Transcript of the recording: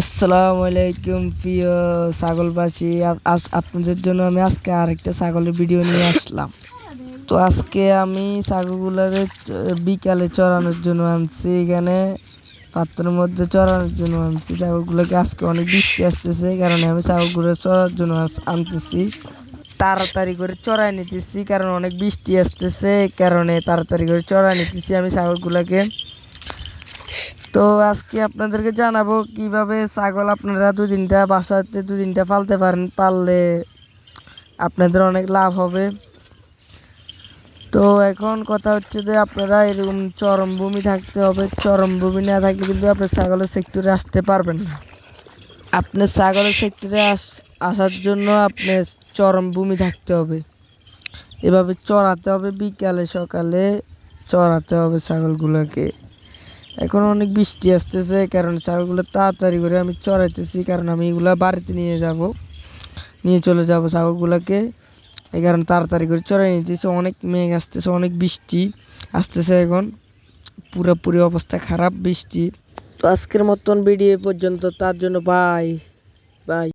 আসসালামু আলাইকুম প্রিয় ছাগলবাসী। আপনাদের জন্য আমি আজকে আরেকটা ছাগলের ভিডিও নিয়ে আসলাম। তো আজকে আমি ছাগলগুলোকে বিকালে চড়ানোর জন্য আনছি, এখানে পাত্রের মধ্যে চড়ানোর জন্য আনছি ছাগলগুলোকে। আজকে অনেক বৃষ্টি আসতেছে, কারণে আমি ছাগলগুলো চড়ার জন্য আনতেছি। তাড়াতাড়ি করে চড়াই নিতেছি, কারণ অনেক বৃষ্টি আসতেছে, কারণে তাড়াতাড়ি করে চড়াই নিতেছি আমি ছাগলগুলোকে। তো আজকে আপনাদেরকে জানাবো কিভাবে ছাগল আপনারা বাসাতে 2-3টা পালতে পারেন, পাললে আপনাদের অনেক লাভ হবে। তো এখন কথা হচ্ছে যে আপনারা এরকম চরমভূমি থাকতে হবে। চরমভূমি না থাকলে কিন্তু আপনার ছাগলের সেক্টরে আসতে পারবেন না। আপনার ছাগলের সেক্টরে আসার জন্য আপনার চরমভূমি থাকতে হবে। এভাবে চড়াতে হবে, বিকালে সকালে চড়াতে হবে ছাগলগুলোকে। এখন অনেক বৃষ্টি আসতেছে, কারণ ছাগলগুলো তাড়াতাড়ি করে আমি চড়াইতেছি, কারণ আমি এগুলা বাড়িতে নিয়ে চলে যাব ছাগলগুলোকে। এই কারণে তাড়াতাড়ি করে চড়াই নিতেছি। অনেক মেঘ আসতেছে, অনেক বৃষ্টি আসতেছে, এখন পুরোপুরি অবস্থা খারাপ বৃষ্টি। তো আজকের মতন ভিডিও পর্যন্ত, তার জন্য বাই বাই।